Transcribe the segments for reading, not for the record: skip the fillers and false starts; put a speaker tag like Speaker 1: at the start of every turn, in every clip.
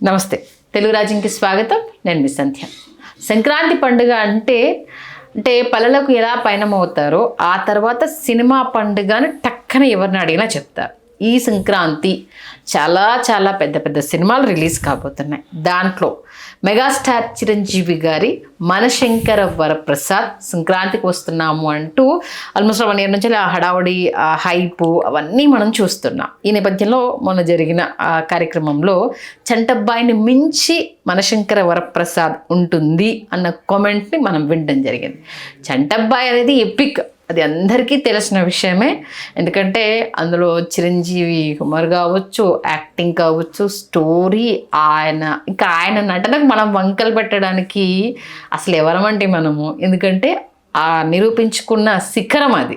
Speaker 1: నమస్తే, తెలుగు రాజ్యంకి స్వాగతం. నేను మీ సంధ్య. సంక్రాంతి పండుగ అంటే పల్లెలకు ఎలా పయనమవుతారో ఆ తర్వాత సినిమా పండుగను టక్కన ఎవరిని అడిగినా చెప్తారు. ఈ సంక్రాంతి చాలా చాలా పెద్ద పెద్ద సినిమాలు రిలీజ్ కాబోతున్నాయి. దాంట్లో మెగాస్టార్ చిరంజీవి గారి మనశంకర వరప్రసాద్ సంక్రాంతికి వస్తున్నాము అంటూ ఆల్మోస్ట్ 1 year నుంచి ఆ హడావుడి, ఆ హైపు అవన్నీ మనం చూస్తున్నాం. ఈ నేపథ్యంలో మొన్న జరిగిన ఆ కార్యక్రమంలో చంటబ్బాయిని మించి మనశంకర వరప్రసాద్ ఉంటుంది అన్న కామెంట్ని మనం వినడం జరిగింది. చంటబ్బాయి అనేది ఎపిక్, అది అందరికీ తెలిసిన విషయమే. ఎందుకంటే అందులో చిరంజీవి కుమార్ కావచ్చు, యాక్టింగ్ కావచ్చు, స్టోరీ, ఆయన నటనకు మనం వంకలు పెట్టడానికి అసలు ఎవరమంటే మనము. ఎందుకంటే ఆ నిరూపించుకున్న శిఖరం అది.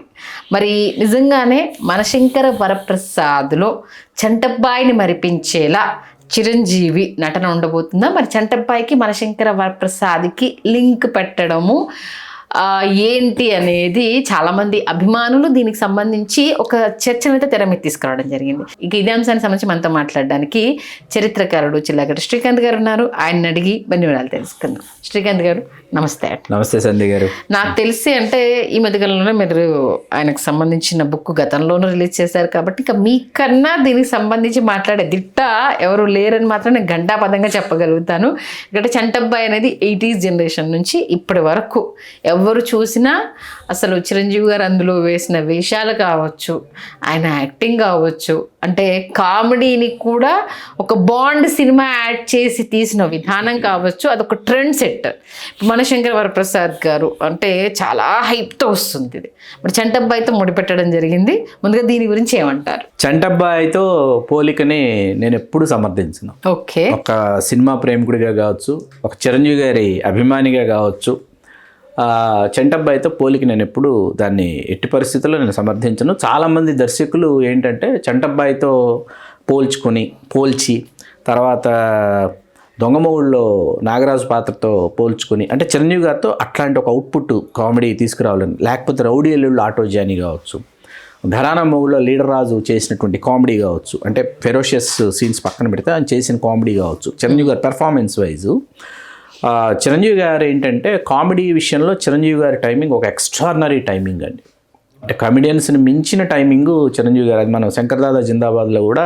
Speaker 1: మరి నిజంగానే మనశంకర వరప్రసాద్లో చంటబ్బాయిని మరిపించేలా చిరంజీవి నటన ఉండబోతుందా? మరి చంటబ్బాయికి మనశంకర వరప్రసాద్కి లింక్ పెట్టడము ఏంటి అనేది చాలామంది అభిమానులు దీనికి సంబంధించి ఒక చర్చనైతే తెర మీద తీసుకురావడం జరిగింది. ఇక ఇదే అంశానికి సంబంధించి మనతో మాట్లాడడానికి చరిత్రకారుడు చిల్లగడ్డ శ్రీకాంత్ గారు ఉన్నారు. ఆయన అడిగి వివరాలు తెలుసుకుందాం. శ్రీకాంత్ గారు నమస్తే.
Speaker 2: నమస్తే సంధ్య గారు.
Speaker 1: నాకు తెలిసి ఈ మధ్యకాలంలో మీరు ఆయనకు సంబంధించిన బుక్ గతంలోనూ రిలీజ్ చేశారు కాబట్టి ఇక మీకన్నా దీనికి సంబంధించి మాట్లాడే దిట్ట ఎవరు లేరని మాత్రం నేను ఘంటాపదంగా చెప్పగలుగుతాను. ఎందుకంటే చంటబ్బాయి అనేది 80s జనరేషన్ నుంచి ఇప్పటి వరకు ఎవరు చూసినా అసలు చిరంజీవి గారు అందులో వేసిన వేషాలు కావచ్చు, ఆయన యాక్టింగ్ కావచ్చు, అంటే కామెడీని కూడా ఒక బాండ్ సినిమా యాడ్ చేసి తీసిన విధానం కావచ్చు, అదొక ట్రెండ్ సెట్. మనశంకర వరప్రసాద్ గారు అంటే చాలా హైప్తో వస్తుంది ఇది. మరి చంటబ్బాయితో ముడిపెట్టడం జరిగింది. ముందుగా దీని గురించి ఏమంటారు?
Speaker 2: చంటబ్బాయితో పోలికని నేను ఎప్పుడు సమర్థించను.
Speaker 1: ఓకే,
Speaker 2: ఒక సినిమా ప్రేమికుడిగా కావచ్చు, ఒక చిరంజీవి గారి అభిమానిగా కావచ్చు, చంటబ్బాయితో పోలిక నేను ఎప్పుడు దాన్ని ఎట్టి పరిస్థితుల్లో నేను సమర్థించను. చాలామంది దర్శకులు ఏంటంటే చంటబ్బాయితో పోల్చి తర్వాత దొంగమూళ్ళలో నాగరాజు పాత్రతో పోల్చుకొని, అంటే చిరంజీవి గారితో అట్లాంటి ఒక అవుట్పుట్ కామెడీ తీసుకురావాలని, లేకపోతే రౌడీ ఎల్లుళ్ళు ఆటో జానీ కావచ్చు, ఘరానా మూవీలో లీడర్ రాజు చేసినటువంటి కామెడీ కావచ్చు, అంటే ఫెరోషియస్ సీన్స్ పక్కన పెడితే ఆయన చేసిన కామెడీ కావచ్చు, చిరంజీవి గారి పెర్ఫార్మెన్స్ వైజు చిరంజీవి గారు ఏంటంటే కామెడీ విషయంలో చిరంజీవి గారి టైమింగ్ ఒక ఎక్స్ట్రాడినరీ టైమింగ్ అండి. అంటే కమెడియన్స్ని మించిన టైమింగు చిరంజీవి గారు. అది మనం శంకర్దాదా జిందాబాద్లో కూడా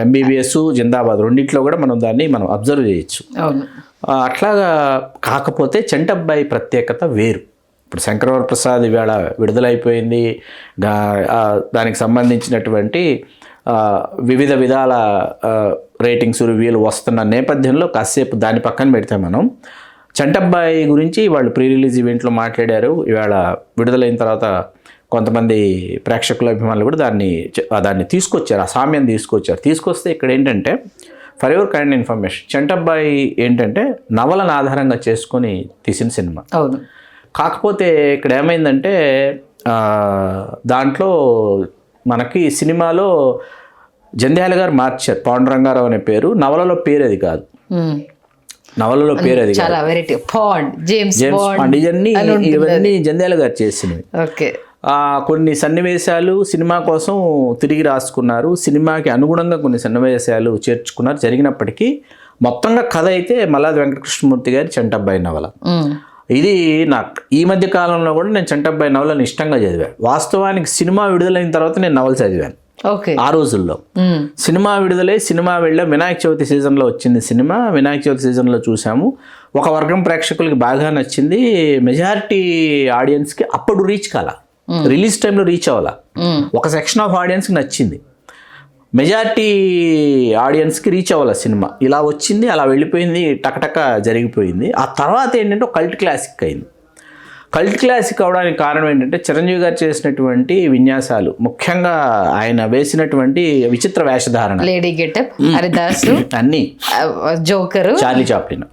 Speaker 2: MBBS జిందాబాద్ రెండింటిలో కూడా మనం అబ్జర్వ్ చేయొచ్చు. అట్లాగా కాకపోతే చంటబ్బాయి ప్రత్యేకత వేరు. ఇప్పుడు శంకరవరప్రసాద్ ఇవాళ విడుదలైపోయింది. దానికి సంబంధించినటువంటి వివిధ విధాల రేటింగ్స్, రివ్యూలు వస్తున్న నేపథ్యంలో కాసేపు దాని పక్కన పెడితే మనం చంటబ్బాయి గురించి వాళ్ళు ప్రీ రిలీజ్ ఈవెంట్లో మాట్లాడారు. ఇవాళ విడుదలైన తర్వాత కొంతమంది ప్రేక్షకుల అభిమానులు కూడా దాన్ని తీసుకొచ్చారు, ఆ సామ్యం తీసుకొస్తే ఇక్కడ ఏంటంటే for your kind information, Chantabbai ఏంటంటే నవలను ఆధారంగా చేసుకొని తీసిన సినిమా.
Speaker 1: అవును.
Speaker 2: కాకపోతే ఇక్కడ ఏమైందంటే దాంట్లో మనకి సినిమాలో జంధ్యాల గారు మార్చారు, పాండురంగారావు అనే పేరు. నవలలో పేరు అది కాదు, నవలలో పేరు అది కాదు, జేమ్స్ బాండ్. ఇవన్నీ జంధ్యాల గారు చేసినవి. కొన్ని సన్నివేశాలు సినిమా కోసం తిరిగి రాసుకున్నారు, సినిమాకి అనుగుణంగా కొన్ని సన్నివేశాలు చేర్చుకున్నారు. జరిగినప్పటికీ మొత్తంగా కథ అయితే మల్లాది వెంకటకృష్ణమూర్తి గారి చంటబ్బాయి నవల. ఇది నాకు ఈ మధ్య కాలంలో కూడా నేను చంటబ్బాయి నవలను ఇష్టంగా చదివాను. వాస్తవానికి సినిమా విడుదలైన తర్వాత నేను నవలు చదివాను. ఆ రోజుల్లో సినిమా సినిమా వెళ్ళాం. వినాయక చవితి సీజన్లో వచ్చింది సినిమా. వినాయక చవితి సీజన్లో చూసాము. ఒక వర్గం ప్రేక్షకులకి బాగా నచ్చింది. మెజారిటీ ఆడియన్స్కి అప్పుడు రీచ్ కాల, రిలీజ్ టైంలో రీచ్ అవ్వాల. ఒక సెక్షన్ ఆఫ్ ఆడియన్స్కి నచ్చింది, మెజారిటీ ఆడియన్స్కి రీచ్ అవ్వాలి సినిమా. ఇలా వచ్చింది, అలా వెళ్ళిపోయింది, టకటక జరిగిపోయింది. ఆ తర్వాత ఏంటంటే ఒక కల్ట్ క్లాసిక్ అయింది. కల్ట్ క్లాసిక్ అవడానికి కారణం ఏంటంటే చిరంజీవి గారు చేసినటువంటి విన్యాసాలు, ముఖ్యంగా ఆయన వేసినటువంటి విచిత్ర వేషధారణ,
Speaker 1: లేడీ గెటప్, హరిదాసు,
Speaker 2: అన్నీ,
Speaker 1: జోకర్,
Speaker 2: చార్లీ చాప్లిన్,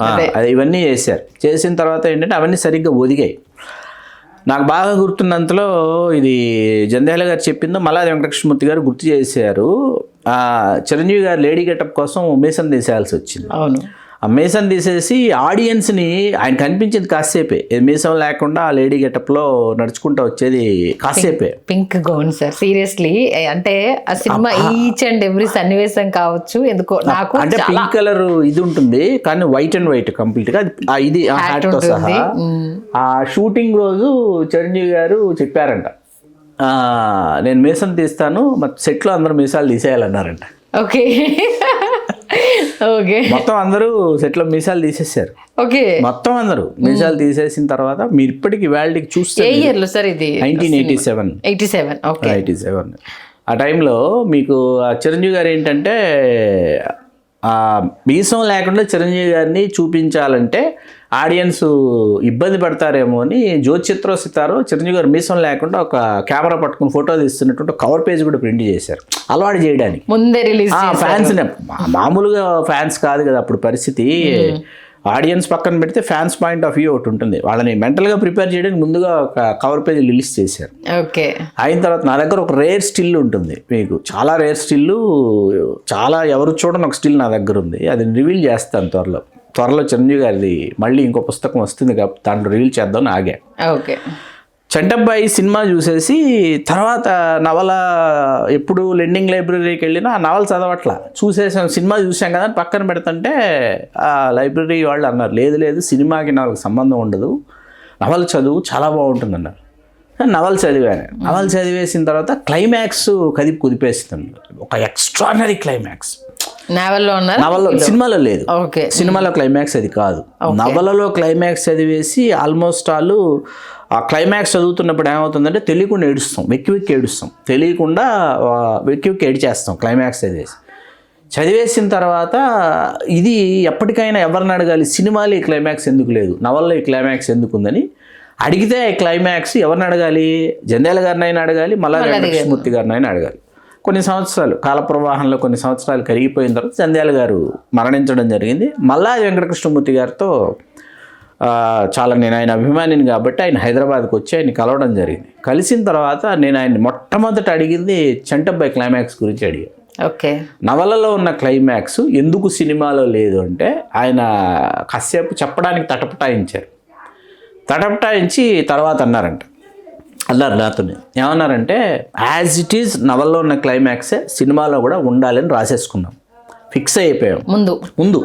Speaker 2: ఇవన్నీ చేసిన తర్వాత ఏంటంటే అవన్నీ సరిగ్గా ఒదిగాయి. నాకు బాగా గుర్తున్నంతలో ఇది జంధ్యాల గారు చెప్పిందో మల్లాది వెంకటకృష్ణమూర్తి గారు గుర్తు చేశారు. చిరంజీవి గారు లేడీ గెటప్ కోసం మీసం తీసేయాల్సి వచ్చింది.
Speaker 1: అవును.
Speaker 2: ఆ మీసం తీసేసి ఆడియన్స్ని ఆయన కనిపించింది కాసేపే, మీసం లేకుండా ఆ లేడీ గెటప్లో నడుచుకుంటూ వచ్చేది కాసేపే.
Speaker 1: పింక్ గౌన్ సార్, సీరియస్లీ అంటే ఆ సినిమా ఈచ్ అండ్ ఎవ్రీ సన్నివేశం కావచ్చు ఎందుకో నాకు
Speaker 2: అంటే పింక్ కలర్ ఇది ఉంటుంది కానీ వైట్ అండ్ వైట్ కంప్లీట్గా ఇది హ్యాట్ తో సహా. ఆ షూటింగ్ రోజు చిరంజీవి గారు చెప్పారంట, నేను మీసం తీస్తాను, సెట్లో అందరూ మీసాలు తీసేయాలన్నారంట.
Speaker 1: ఓకే ఓకే
Speaker 2: మొత్తం అందరూ సెట్లో మీసాలు తీసేసారు.
Speaker 1: ఓకే
Speaker 2: మొత్తం అందరూ మీసాలు తీసేసిన తర్వాత మీరు ఇప్పటికి వేళకి చూస్తే
Speaker 1: ఏ ఇయర్ లో సార్ ఇది?
Speaker 2: 1987.
Speaker 1: ఓకే
Speaker 2: 87. ఆ టైంలో మీకు ఆ చిరంజీవి గారు ఏంటంటే మీసం లేకుండా చిరంజీవి గారిని చూపించాలంటే ఆడియన్స్ ఇబ్బంది పడతారేమో అని జ్యోతిచిత్రో సితారో చిరంజీవి గారు మీసం లేకుండా ఒక కెమెరా పట్టుకుని ఫోటో తీస్తున్నట్టు కవర్ పేజ్ కూడా ప్రింట్ చేశారు అలవాటు చేయడానికి.
Speaker 1: ముందే రిలీజ్
Speaker 2: ఫ్యాన్స్ మామూలుగా ఫ్యాన్స్ కాదు కదా అప్పుడు పరిస్థితి. ఆడియన్స్ పక్కన పెడితే ఫ్యాన్స్ పాయింట్ ఆఫ్ వ్యూ ఒకటి ఉంటుంది, వాళ్ళని మెంటల్గా ప్రిపేర్ చేయడానికి ముందుగా ఒక కవర్ పేజ్ రిలీజ్ చేశారు.
Speaker 1: ఓకే
Speaker 2: అయిన తర్వాత నా దగ్గర ఒక రేర్ స్టిల్ ఉంటుంది, మీకు చాలా రేర్ స్టిల్, చాలా ఎవరు చూడని ఒక స్టిల్ నా దగ్గర ఉంది, అది రివీల్ చేస్తాను త్వరలో చిరంజీవి గారిది మళ్ళీ ఇంకో పుస్తకం వస్తుంది కాబట్టి దాంట్లో రివీల్ చేద్దామని ఆగా.
Speaker 1: ఓకే
Speaker 2: చంటబ్బాయి సినిమా చూసేసి తర్వాత నవల ఎప్పుడు లెండింగ్ లైబ్రరీకి వెళ్ళినా ఆ నవల చదవట్లా, చూసేసాం సినిమా చూసాం కదా అని పక్కన పెడతంటే ఆ లైబ్రరీ వాళ్ళు అన్నారు, లేదు సినిమాకి నవలకు సంబంధం ఉండదు, నవల చదువు చాలా బాగుంటుంది అన్నారు. నవల చదివాను, నవల చదివేసిన తర్వాత క్లైమాక్స్ కదిపి కుదిపేస్తుంది, ఒక ఎక్స్ట్రాడినరీ క్లైమాక్స్. నవలలో సినిమాలో లేదు, సినిమాలో క్లైమాక్స్ అది కాదు, నవలలో క్లైమాక్స్ చదివేసి ఆల్మోస్ట్ వాళ్ళు ఆ క్లైమాక్స్ చదువుతున్నప్పుడు ఏమవుతుందంటే తెలియకుండా ఏడుస్తాం, వెక్కి ఏడుస్తాం, తెలియకుండా వెక్కి ఏడిచేస్తాం క్లైమాక్స్ చదివేసిన తర్వాత. ఇది ఎప్పటికైనా ఎవరిని అడగాలి, సినిమాలో ఈ క్లైమాక్స్ ఎందుకు లేదు, నవల్లో ఈ క్లైమాక్స్ ఎందుకు ఉందని అడిగితే క్లైమాక్స్ ఎవరిని అడగాలి, జంధ్యాల గారినైనా అడగాలి, మల్లాది వెంకటకృష్ణమూర్తి గారినైనా అడగాలి. కొన్ని సంవత్సరాలు కాలప్రవాహంలో కొన్ని సంవత్సరాలు కరిగిపోయిన తర్వాత జంధ్యాల గారు మరణించడం జరిగింది. మల్లాది వెంకటకృష్ణమూర్తి గారితో చాలా నేను ఆయన అభిమానిని కాబట్టి ఆయన హైదరాబాద్కి వచ్చి ఆయన కలవడం జరిగింది. కలిసిన తర్వాత నేను ఆయన మొట్టమొదట అడిగింది చంటబ్బాయి క్లైమాక్స్ గురించి అడిగాను.
Speaker 1: ఓకే
Speaker 2: నవలలో ఉన్న క్లైమాక్స్ ఎందుకు సినిమాలో లేదు అంటే ఆయన కాసేపు చెప్పడానికి తటపటాయించి తర్వాత అన్నారు నాతోనే ఏమన్నారంటే, యాజ్ ఇట్ ఈజ్ నవల్లో ఉన్న క్లైమాక్సే సినిమాలో కూడా ఉండాలని రాసేసుకున్నాం, ఫిక్స్ అయిపోయాం. ముందు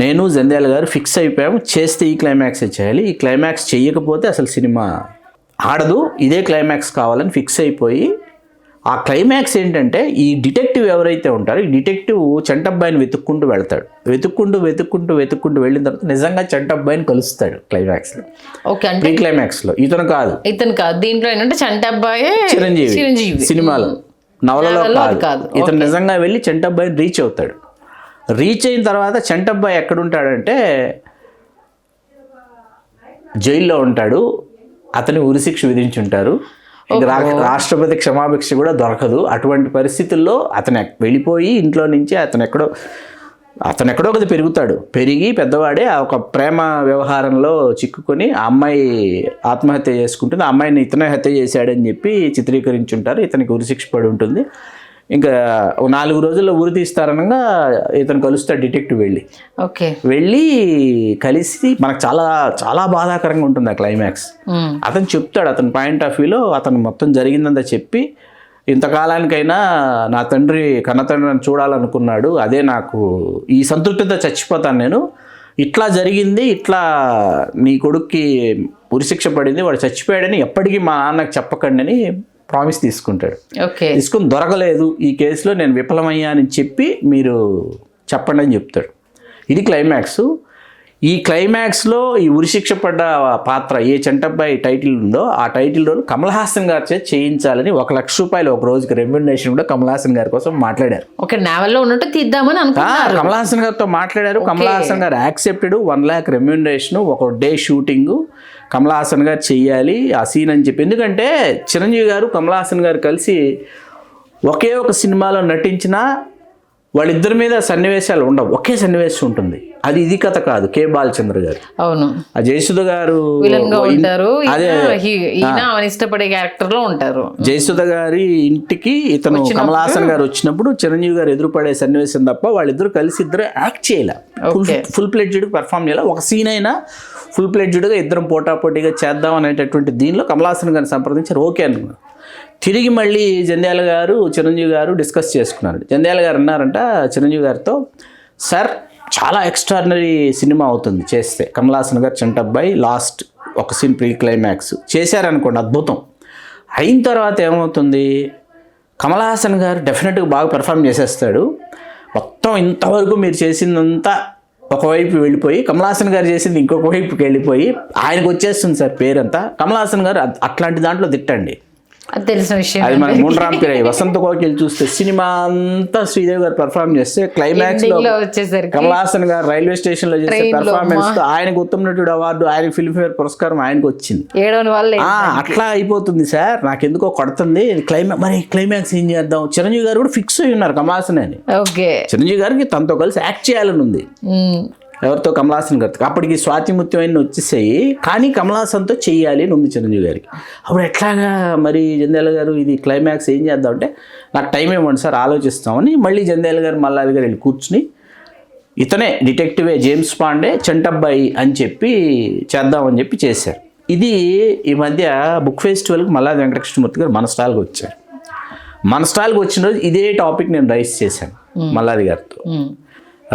Speaker 2: నేను జంధ్యాల గారు ఫిక్స్ అయిపోయాము, చేస్తే ఈ క్లైమాక్సే చేయాలి, ఈ క్లైమాక్స్ చేయకపోతే అసలు సినిమా ఆడదు, ఇదే క్లైమాక్స్ కావాలని ఫిక్స్ అయిపోయి, ఆ క్లైమాక్స్ ఏంటంటే ఈ డిటెక్టివ్ ఎవరైతే ఉంటారో ఈ డిటెక్టివ్ చంటబ్బాయిని వెతుక్కుంటూ వెళ్తాడు, వెతుక్కుంటూ వెళ్ళిన తర్వాత నిజంగా చంటబ్బాయిని కలుస్తాడు క్లైమాక్స్లో.
Speaker 1: ఓకే అంటే
Speaker 2: క్లైమాక్స్లో ఇతను కాదు
Speaker 1: దీంట్లో ఏంటంటే చంటబ్బాయి
Speaker 2: చిరంజీవి, సినిమాలో నవలలో కాదు. ఇతను నిజంగా వెళ్ళి చంటబ్బాయిని రీచ్ అవుతాడు. రీచ్ అయిన తర్వాత చంటబ్బాయి ఎక్కడుంటాడంటే జైల్లో ఉంటాడు, అతని ఉరిశిక్ష విధించుంటారు, రాష్ట్రపతి క్షమాభిక్ష కూడా దొరకదు. అటువంటి పరిస్థితుల్లో అతను వెళ్ళిపోయి ఇంట్లో నుంచి అతను ఎక్కడో ఒకటి పెరిగి పెద్దవాడే ఒక ప్రేమ వ్యవహారంలో చిక్కుకొని ఆ అమ్మాయి ఆత్మహత్య చేసుకుంటుంది, ఆ అమ్మాయిని ఇతనే హత్య చేశాడని చెప్పి చిత్రీకరించుంటారు, ఇతనికి ఉరిశిక్ష పడి ఉంటుంది. ఇంకా 4 రోజుల్లో ఉరి తీస్తారనగా ఇతను కలుస్తాడు డిటెక్టివ్ వెళ్ళి కలిసి మనకు చాలా చాలా బాధాకరంగా ఉంటుంది ఆ క్లైమాక్స్. అతను చెప్తాడు అతని పాయింట్ ఆఫ్ వ్యూలో, అతను మొత్తం జరిగిందంతా చెప్పి, ఇంతకాలానికైనా నా కన్న తండ్రి నన్ను చూడాలనుకున్నాడు, అదే నాకు ఈ సంతృప్తితో చచ్చిపోతాను నేను, ఇట్లా జరిగింది, ఇట్లా నీ కొడుక్కి ఉరిశిక్ష పడింది, వాడు చచ్చిపోయాడని ఎప్పటికీ మా నాన్నకు చెప్పకండి అని ప్రామిస్ తీసుకుంటాడు. తీసుకుని దొరకలేదు ఈ కేసులో నేను విఫలమయ్యానని చెప్పి మీరు చెప్పండి అని చెప్తాడు. ఇది క్లైమాక్స్. ఈ క్లైమాక్స్లో ఈ ఉరిశిక్ష పడ్డ పాత్ర ఏ చంటబ్బాయి టైటిల్ ఉందో ఆ టైటిల్ రోల్ కమల్ హాసన్ గారి చేత చేయించాలని ₹1,00,000 ఒక రోజుకి రెమ్యునరేషన్ కూడా కమల్ హాసన్ గారి కోసం మాట్లాడారు. కమల్ హాసన్ గారితో మాట్లాడారు. కమల్ హాసన్ గారు యాక్సెప్టెడ్. 1 lakh రెమ్యునరేషన్, ఒక డే షూటింగ్ కమల్ హాసన్ గారు చెయ్యాలి ఆ సీన్ అని చెప్పి. ఎందుకంటే చిరంజీవి గారు కమల్ హాసన్ గారు కలిసి ఒకే ఒక సినిమాలో నటించినా వాళ్ళిద్దరి మీద సన్నివేశాలు ఉండవు, ఒకే సన్నివేశం ఉంటుంది. అది ఇది కథ కాదు, కే బాలచంద్ర గారు.
Speaker 1: అవును,
Speaker 2: ఆ జయసుధ గారు
Speaker 1: విలన్ గా ఉంటారు,
Speaker 2: అదే
Speaker 1: ఈయన ఆమెను ఇష్టపడే క్యారెక్టర్ లో ఉంటారు.
Speaker 2: జయసుధ గారి ఇంటికి ఇతను కమల్ హాసన్ గారు వచ్చినప్పుడు చిరంజీవి గారు ఎదురుపడే సన్నివేశం తప్ప వాళ్ళిద్దరు కలిసి ఇద్దరు యాక్ట్ చేయలే, ఫుల్ ప్లెడ్జ్డ్ పెర్ఫామ్ చేయాలి. ఒక సీన్ అయినా ఫుల్ ప్లెడ్జ్డ్గా ఇద్దరం పోటాపోటీగా చేద్దాం అనేటటువంటి దీనిలో కమల్ హాసన్ గారిని సంప్రదించారు. ఓకే అనుకున్నారు. తిరిగి మళ్ళీ జంధ్యాల గారు చిరంజీవి గారు డిస్కస్ చేసుకున్నారు. జంధ్యాల గారు అన్నారంట చిరంజీవి గారితో, సార్ చాలా ఎక్స్ట్రాడినరీ సినిమా అవుతుంది చేస్తే. కమల్ హాసన్ గారు చంటబ్బాయి లాస్ట్ ఒక సీన్ ప్రీ క్లైమాక్స్ చేశారనుకోండి, అద్భుతం. అయిన తర్వాత ఏమవుతుంది, కమల్ హాసన్ గారు డెఫినెట్గా బాగా పెర్ఫామ్ చేసేస్తాడు. మొత్తం ఇంతవరకు మీరు చేసిందంతా ఒకవైపు వెళ్ళిపోయి కమల్ హాసన్ గారు చేసింది ఇంకొక వైపుకి వెళ్ళిపోయి ఆయనకు వచ్చేస్తుంది సార్ పేరంతా. కమల్ హాసన్ గారు అట్లాంటి దాంట్లో తిట్టండి,
Speaker 1: అది తెలిసిన విషయం.
Speaker 2: అది మన మూండ్రామ్ పిరై వసంత కోకిల్ చూస్తే సినిమా అంతా శ్రీదేవి గారు పెర్ఫామ్ చేస్తే క్లైమాక్స్ లో
Speaker 1: వచ్చేసరికి
Speaker 2: కమల్ హాసన్ గారు రైల్వే స్టేషన్ లో చేసే పెర్ఫార్మెన్స్ తో ఆయనకు ఉత్తమ నటుడు అవార్డు, ఆయన ఫిల్మ్ఫేర్ పురస్కారం ఆయనకు వచ్చింది.
Speaker 1: ఏడవని వాళ్ళు
Speaker 2: అట్లా అయిపోతుంది సార్, నాకెందుకో కొడుతుంది మరి క్లైమాక్స్ ఏం చేద్దాం. చిరంజీవి గారు కూడా ఫిక్స్ అయి ఉన్నారు కమల్ హాసన్ అని.
Speaker 1: ఓకే,
Speaker 2: చిరంజీవి గారికి తనతో కలిసి యాక్ట్ చేయాలని ఉంది. ఎవరితో, కమల్ హాసన్ గారితో. అప్పటికి స్వాతి ముత్యమైన వచ్చేసాయి, కానీ కమల్ హాసన్తో చెయ్యాలి అని ఉంది చిరంజీవి గారికి. అప్పుడు ఎట్లాగా మరి జంధ్యాల గారు ఇది క్లైమాక్స్ ఏం చేద్దాం అంటే, నాకు టైం ఇవ్వండి సార్ ఆలోచిస్తామని మళ్ళీ జంధ్యాల గారు మల్లాది గారు వెళ్ళి కూర్చుని ఇతనే డిటెక్టివే జేమ్స్ పాండే చంటబ్బాయి అని చెప్పి చేద్దామని చెప్పి చేశారు. ఇది ఈ మధ్య బుక్ ఫెస్టివల్కి మల్లాది వెంకటకృష్ణమూర్తి గారు మన స్టాల్కి వచ్చారు. మన స్టాల్కి వచ్చిన రోజు ఇదే టాపిక్ నేను రైస్ చేశాను మల్లాది గారితో.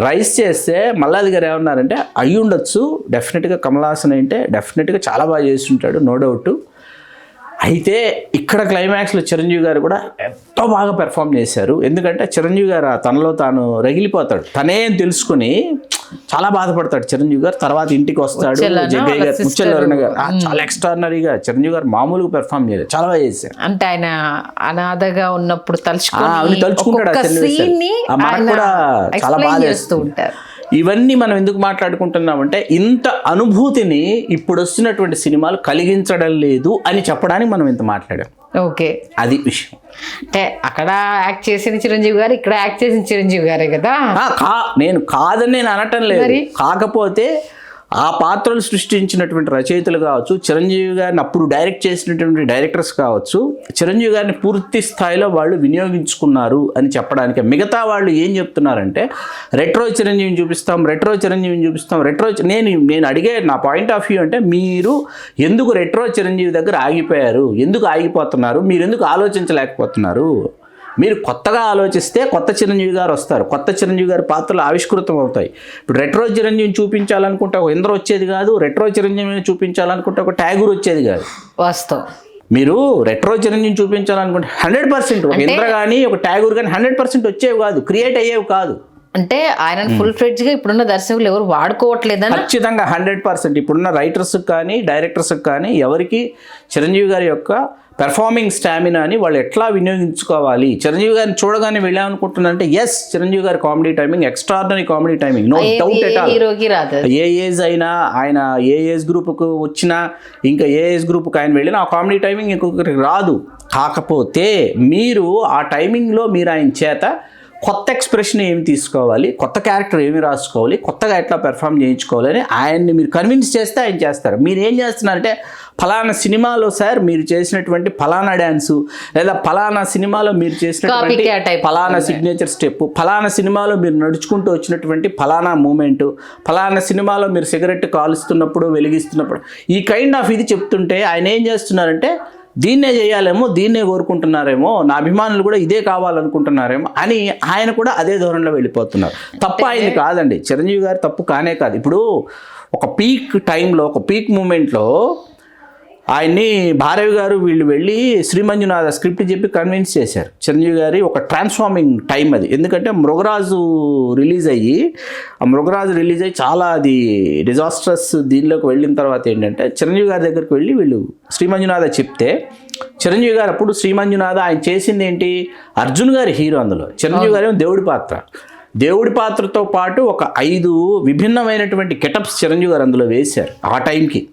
Speaker 2: రైస్ చేస్తే మల్లాది గారు ఏమన్నారంటే, అయ్యి ఉండొచ్చు డెఫినెట్గా కమల్ హాసన్ అంటే డెఫినెట్గా చాలా బాగా చేస్తుంటాడు, నో డౌట్. అయితే ఇక్కడ క్లైమాక్స్లో చిరంజీవి గారు కూడా ఎంతో బాగా పెర్ఫామ్ చేశారు. ఎందుకంటే చిరంజీవి గారు తనలో తాను రగిలిపోతాడు, తనే తెలుసుకుని చాలా బాధపడతాడు చిరంజీవి గారు. తర్వాత ఇంటికి వస్తాడు, జగ్గయ్య గారు, ముచ్చలవరణ గారు చాలా ఎక్స్ట్రాడినరీగా చిరంజీవి గారు మామూలుగా పెర్ఫామ్ చేయలేదు, చాలా బాగా చేశారు.
Speaker 1: అంటే ఆయన అనాథగా ఉన్నప్పుడు
Speaker 2: తలుచుకుంటాడు, మనకు కూడా చాలా బాగా చేస్తూ ఉంటారు. ఇవన్నీ మనం ఎందుకు మాట్లాడుకుంటున్నామంటే, ఇంత అనుభూతిని ఇప్పుడు వస్తున్నటువంటి సినిమాలు కలిగించడం లేదు అని చెప్పడానికి మనం ఇంత మాట్లాడాం.
Speaker 1: ఓకే,
Speaker 2: అది విషయం.
Speaker 1: అంటే అక్కడ యాక్ట్ చేసిన చిరంజీవి గారు, ఇక్కడ యాక్ట్ చేసిన చిరంజీవి గారే కదా.
Speaker 2: నేను కాదని నేను అనటం లేదు, కాకపోతే ఆ పాత్రలు సృష్టించినటువంటి రచయితలు కావచ్చు, చిరంజీవి గారిని అప్పుడు డైరెక్ట్ చేసినటువంటి డైరెక్టర్స్ కావచ్చు, చిరంజీవి గారిని పూర్తి స్థాయిలో వాళ్ళు వినియోగించుకున్నారు అని చెప్పడానికి. మిగతా వాళ్ళు ఏం చెప్తున్నారంటే, రెట్రో చిరంజీవిని చూపిస్తాం. నేను అడిగే నా పాయింట్ ఆఫ్ వ్యూ అంటే, మీరు ఎందుకు రెట్రో చిరంజీవి దగ్గర ఆగిపోయారు, ఎందుకు ఆగిపోతున్నారు, మీరు ఎందుకు ఆలోచించలేకపోతున్నారు? మీరు కొత్తగా ఆలోచిస్తే కొత్త చిరంజీవి గారు వస్తారు, కొత్త చిరంజీవి గారి పాత్రలు ఆవిష్కృతం అవుతాయి. ఇప్పుడు రెట్రో చిరంజీవిని చూపించాలనుకుంటే ఒక ఇంద్ర వచ్చేది కాదు, రెట్రో చిరంజీవిని చూపించాలనుకుంటే ఒక ట్యాగూర్ వచ్చేది కాదు.
Speaker 1: వాస్తవం.
Speaker 2: మీరు రెట్రో చిరంజీవిని చూపించాలనుకుంటే 100% ఒక ఇంద్ర కానీ ఒక ట్యాగూర్ కానీ 100% వచ్చేవి కాదు, క్రియేట్ అయ్యేవి కాదు.
Speaker 1: అంటే ఆయన ఫుల్ ఫ్లెడ్జ్ గా ఇప్పుడున్న దర్శకులు ఎవరు వాడుకోవట్లేదని.
Speaker 2: ఖచ్చితంగా 100% ఇప్పుడున్న రైటర్స్కి కానీ డైరెక్టర్స్కి కానీ ఎవరికి చిరంజీవి గారి యొక్క పెర్ఫార్మింగ్ స్టామినాని వాళ్ళు ఎట్లా వినియోగించుకోవాలి. చిరంజీవి గారిని చూడగానే వెళ్ళామనుకుంటున్నారంటే, ఎస్ చిరంజీవి గారి comedy timing extraordinary comedy timing, no doubt at all. ఏ ఏజ్ అయినా, ఆయన ఏ ఏజ్ గ్రూప్కు వచ్చినా, ఇంకా ఏ ఏజ్ గ్రూప్కి ఆయన వెళ్ళినా ఆ కామెడీ టైమింగ్ ఇంకొకరికి రాదు. కాకపోతే మీరు ఆ టైమింగ్లో మీరు ఆయన చేత కొత్త ఎక్స్ప్రెషన్ ఏమి తీసుకోవాలి, కొత్త క్యారెక్టర్ ఏమి రాసుకోవాలి, కొత్తగా ఎట్లా పెర్ఫామ్ చేయించుకోవాలి అని ఆయన్ని మీరు కన్విన్స్ చేస్తే ఆయన చేస్తారు. మీరు ఏం చేస్తున్నారంటే, ఫలానా సినిమాలో సార్ మీరు చేసినటువంటి ఫలానా డ్యాన్సు, లేదా ఫలానా సినిమాలో మీరు చేసినటువంటి ఫలానా సిగ్నేచర్ స్టెప్, ఫలానా సినిమాలో మీరు నడుచుకుంటూ వచ్చినటువంటి ఫలానా మూమెంటు, ఫలానా సినిమాలో మీరు సిగరెట్ కాలుస్తున్నప్పుడు వెలిగిస్తున్నప్పుడు ఈ కైండ్ ఆఫ్ ఇది చెప్తుంటే ఆయన ఏం చేస్తున్నారంటే, దీన్నే చేయాలేమో, దీన్నే కోరుకుంటున్నారేమో, నా అభిమానులు కూడా ఇదే కావాలనుకుంటున్నారేమో అని ఆయన కూడా అదే ధోరణిలో వెళ్ళిపోతున్నారు. తప్ప అయింది కాదండి, చిరంజీవి గారు తప్పు కానే కాదు. ఇప్పుడు ఒక పీక్ టైంలో, ఒక పీక్ మూమెంట్లో ఆయన్ని భారవి గారు వీళ్ళు వెళ్ళి శ్రీమంజునాథ స్క్రిప్ట్ చెప్పి కన్విన్స్ చేశారు చిరంజీవి గారి. ఒక ట్రాన్స్ఫార్మింగ్ టైం అది. ఎందుకంటే మృగరాజు రిలీజ్ అయ్యి చాలా అది డిజాస్ట్రస్ దీనిలోకి వెళ్ళిన తర్వాత ఏంటంటే, చిరంజీవి గారి దగ్గరికి వెళ్ళి వీళ్ళు శ్రీమంజునాథ చెప్తే, చిరంజీవి గారు అప్పుడు శ్రీమంజునాథ ఆయన చేసింది ఏంటి, అర్జున్ గారి హీరో అందులో, చిరంజీవి గారు దేవుడి పాత్రతో పాటు ఒక 5 విభిన్నమైనటువంటి గెటప్స్ చిరంజీవి గారు అందులో వేశారు. ఆ టైంకి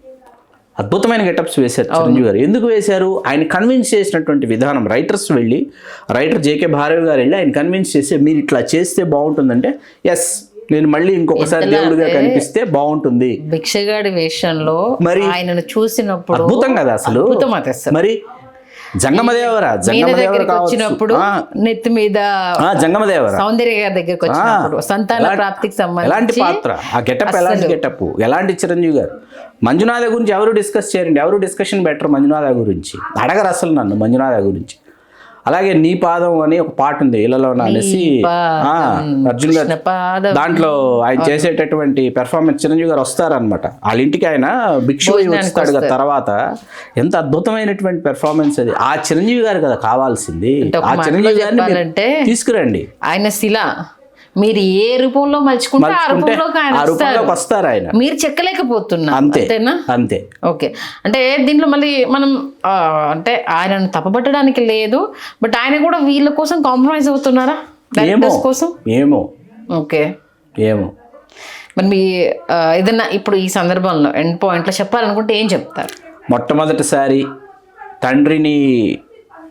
Speaker 2: అద్భుతమైన గెటప్స్ వేశారు చిరంజీవి గారు. ఎందుకు వేశారు, ఆయన కన్విన్స్ చేసినటువంటి విధానం. రైటర్ జేకే భారవి గారు వెళ్ళి ఆయన కన్విన్స్ చేసి, మీరు ఇట్లా చేస్తే బాగుంటుందంటే, ఎస్ నేను మళ్ళీ ఇంకొకసారి దేవుడిగా కనిపిస్తే బాగుంటుంది.
Speaker 1: భిక్షగాడి వేషంలో
Speaker 2: మరి
Speaker 1: ఆయనను చూసినప్పుడు
Speaker 2: అద్భుతం కదా అసలు.
Speaker 1: అద్భుతం అది అసలు.
Speaker 2: మరి జంగమదేవరా
Speaker 1: వచ్చినప్పుడు నెత్తి మీద
Speaker 2: జంగమదేవరా
Speaker 1: సౌందర్య గారి దగ్గరికి వచ్చినప్పుడు సంతాన ప్రాప్తికి
Speaker 2: ఎలాంటి
Speaker 1: సంబంధించి
Speaker 2: పాత్ర, ఆ గెటప్ ఎలాంటి గెటప్, ఎలాంటి చిరంజీవి గారు. మంజునాథ గురించి ఎవరు డిస్కస్ చేయరండి, ఎవరు డిస్కషన్ బెటర్ మంజునాథ గురించి అడగరు అసలు నన్ను మంజునాథ గురించి. అలాగే నీ పాదం అని ఒక పాట ఉంది ఇళ్లలో అనేసి అర్జున్ గారు దాంట్లో ఆయన చేసేటటువంటి పెర్ఫార్మెన్స్ చిరంజీవి గారు వస్తారనమాట వాళ్ళ ఇంటికి. ఆయన భిక్ష వస్తాడు కదా తర్వాత. ఎంత అద్భుతమైనటువంటి పెర్ఫార్మెన్స్ అది. ఆ చిరంజీవి గారు కదా కావాల్సింది. ఆ చిరంజీవి గారిని తీసుకురండి.
Speaker 1: ఆయన శిల మీరు ఏ రూపంలో మలుచుకుంటే ఆ రూపంలోకి
Speaker 2: వస్తారు ఆయన.
Speaker 1: మీరు చెక్కలేకపోతున్నారు
Speaker 2: అంతేనా? అంతే.
Speaker 1: ఓకే. అంటే దీంట్లో మళ్ళీ మనం ఆయనను తప్పబట్టడానికి లేదు, బట్ ఆయన కూడా వీళ్ళ కోసం కాంప్రమైజ్ అవుతున్నారా డైరెక్టర్స్ కోసం?
Speaker 2: ఏమో.
Speaker 1: ఓకే.
Speaker 2: ఏమో.
Speaker 1: మరి మీ ఏదన్నా ఇప్పుడు ఈ సందర్భంలో ఎండ్ పాయింట్లో చెప్పాలనుకుంటే ఏం చెప్తారు?
Speaker 2: మొట్టమొదటిసారి తండ్రిని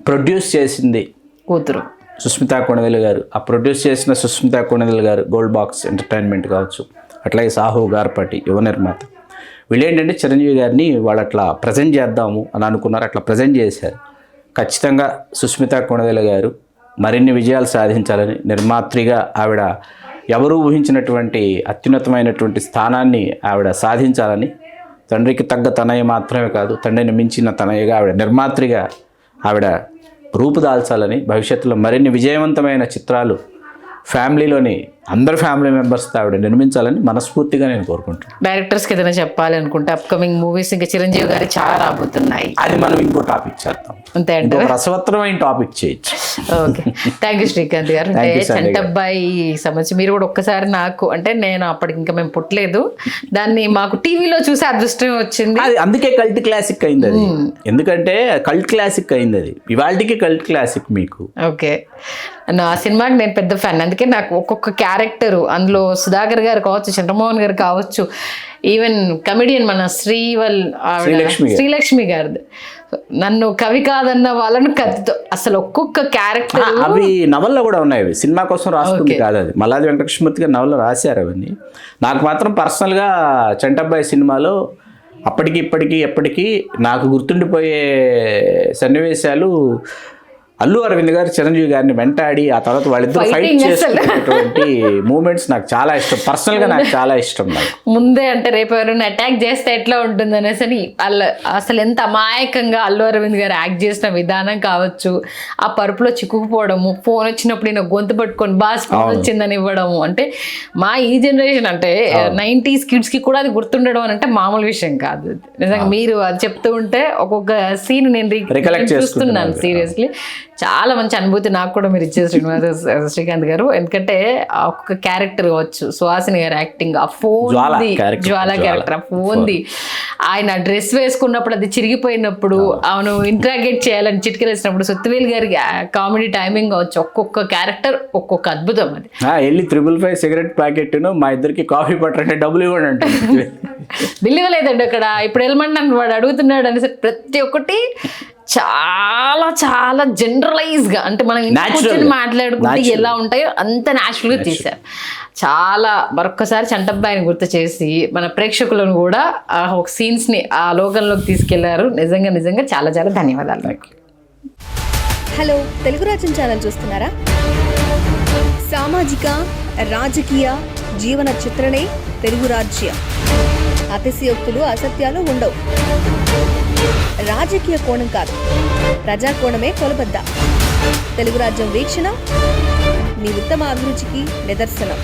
Speaker 2: ప్రొడ్యూస్ చేసింది
Speaker 1: కూతురు
Speaker 2: సుస్మితా కొణిదెల గారు. ఆ ప్రొడ్యూస్ చేసిన సుస్మితా కొణిదెల గారు గోల్డ్ బాక్స్ ఎంటర్టైన్మెంట్ కావచ్చు, అట్లాగే సాహు గార్పటి యువ నిర్మాత. వీళ్ళు ఏంటంటే చిరంజీవి గారిని వాళ్ళు అట్లా ప్రజెంట్ చేద్దాము అని అనుకున్నారు. అట్లా ప్రజెంట్ చేశారు. ఖచ్చితంగా సుస్మితా కొణిదెల గారు మరిన్ని విజయాలు సాధించాలని, నిర్మాత్రిగా ఆవిడ ఎవరూ ఊహించినటువంటి అత్యున్నతమైనటువంటి స్థానాన్ని ఆవిడ సాధించాలని, తండ్రికి తగ్గ తనయ్య మాత్రమే కాదు తండ్రిని మించిన తనయ్యగా ఆవిడ నిర్మాత్రిగా ఆవిడ రూపుదాల్చాలని, భవిష్యత్తులో మరిన్ని విజయవంతమైన చిత్రాలు ఫ్యామిలీలోని అందరు ఫ్యామిలీ మెంబర్స్తో ఆవిడ నిర్మించాలని మనస్ఫూర్తిగా నేను కోరుకుంటున్నాను.
Speaker 1: డైరెక్టర్స్కి ఏదైనా చెప్పాలనుకుంటే అప్కమింగ్ మూవీస్ ఇంకా చిరంజీవి గారి చాలా రాబోతున్నాయి.
Speaker 2: అది మనం ఇంకో టాపిక్ చేద్దాం.
Speaker 1: అంతే అంటే
Speaker 2: రసవత్తరమైన టాపిక్ చేయొచ్చు.
Speaker 1: ఓకే. థ్యాంక్ యూ శ్రీకాంత్ గారు. చంటబ్బాయి సంబంధించి మీరు కూడా ఒక్కసారి నాకు నేను అప్పటికి ఇంకా మేము పుట్టలేదు, దాన్ని మాకు టీవీలో చూసి అదృష్టం వచ్చింది.
Speaker 2: అది అందుకే కల్ట్ క్లాసిక్ అయింది అది. ఎందుకంటే కల్ట్ క్లాసిక్ అయింది అది. ఇవాళకి కల్ట్ క్లాసిక్ మీకు.
Speaker 1: ఓకే. ఆ సినిమాకి నేను పెద్ద ఫ్యాన్. అందుకే నాకు ఒక్కొక్క క్యారెక్టర్ అందులో సుధాకర్ గారు కావచ్చు, చంద్రమోహన్ గారు కావచ్చు, ఈవెన్ కమెడియన్ మన శ్రీలక్ష్మి గారు, నన్ను కవి కాదన్న వాళ్ళను కత్తితో అసలు ఒక్కొక్క క్యారెక్టర్.
Speaker 2: అవి నవల్లో కూడా ఉన్నాయి. అవి సినిమా కోసం రాసుకుంది కాదు, అది మల్లాది వెంకటకృష్ణమూర్తి గారు నవల్లో రాశారు అవన్నీ. నాకు మాత్రం పర్సనల్గా చంటబ్బాయి సినిమాలో అప్పటికి ఇప్పటికీ ఎప్పటికీ నాకు గుర్తుండిపోయే సన్నివేశాలు అల్లు అరవింద్ గారు చిరంజీవి గారిని వెంటాడి ఆ తర్వాత వాళ్ళిద్దరు ఫైట్ చేస్తున్నటువంటి మూమెంట్స్ నాకు చాలా ఇష్టం. పర్సనల్గా నాకు చాలా ఇష్టం. నాకు
Speaker 1: ముందే రేపు ఎవరైనా అటాక్ చేస్తే ఎట్లా ఉంటుంది అనేసి అసలు ఎంత అమాయకంగా అల్లు అరవింద్ గారు యాక్ట్ చేసిన విధానం కావచ్చు, ఆ పరుపులో చిక్కుకుపోవడము, ఫోన్ వచ్చినప్పుడు నేను గొంతు పట్టుకొని బాస్ ఫోన్ వచ్చిందని ఇవ్వడము, మా ఈ జనరేషన్ 90s కిడ్స్కి కూడా అది గుర్తుండడం అని మామూలు విషయం కాదు. నిజంగా మీరు అది చెప్తూ ఉంటే ఒక్కొక్క సీన్ నేను చూస్తున్నాను. సీరియస్లీ చాలా మంచి అనుభూతి నాకు కూడా మీరు ఇచ్చేది శ్రీకాంత్ గారు. ఎందుకంటే ఒక్కొక్క క్యారెక్టర్ కావచ్చు, సుహాసిని గారి యాక్టింగ్, ఆ ఫోన్ జ్వాల క్యారెక్టర్, ఆ ఫోన్ది, ఆయన డ్రెస్ వేసుకున్నప్పుడు అది చిరిగిపోయినప్పుడు అవును ఇంట్రాగేట్ చేయాలని చిటికలేసినప్పుడు, సత్యవేల్ గారి కామెడీ టైమింగ్ కావచ్చు, ఒక్కొక్క క్యారెక్టర్ ఒక్కొక్క అద్భుతం. అది
Speaker 2: వెళ్ళి 555 సిగరెట్ ప్యాకెట్ మా ఇద్దరికి కాఫీ పట్టంటే డబ్బులు ఇవ్వండి అంటే
Speaker 1: బిల్లు ఇవ్వలేదండి అక్కడ. ఇప్పుడు వెళ్ళమంటాను వాడు అడుగుతున్నాడు అనేసి ప్రతి ఒక్కటి చాలా చాలా జనరలైజ్గా మనం కూర్చొని మాట్లాడుకుంటే ఎలా ఉంటాయో అంత న్యాచురల్గా తీశారు. చాలా మరొక్కసారి చంటబ్బాయిని గుర్తు చేసి మన ప్రేక్షకులను కూడా ఒక సీన్స్ని ఆ లోకంలోకి తీసుకెళ్లారు. నిజంగా చాలా చాలా ధన్యవాదాలు.
Speaker 3: హలో, తెలుగు రాజ్యం ఛానల్ చూస్తున్నారా? సామాజిక రాజకీయ జీవన చిత్రణే తెలుగు రాజ్యం. అతిశయోక్తులు అసత్యాలు ఉండవు. రాజకీయ కోణం కాదు, ప్రజా కోణమే కొలబద్ద. తెలుగు రాజ్యం వీక్షణ మీ ఉత్తమ అభిరుచికి నిదర్శనం.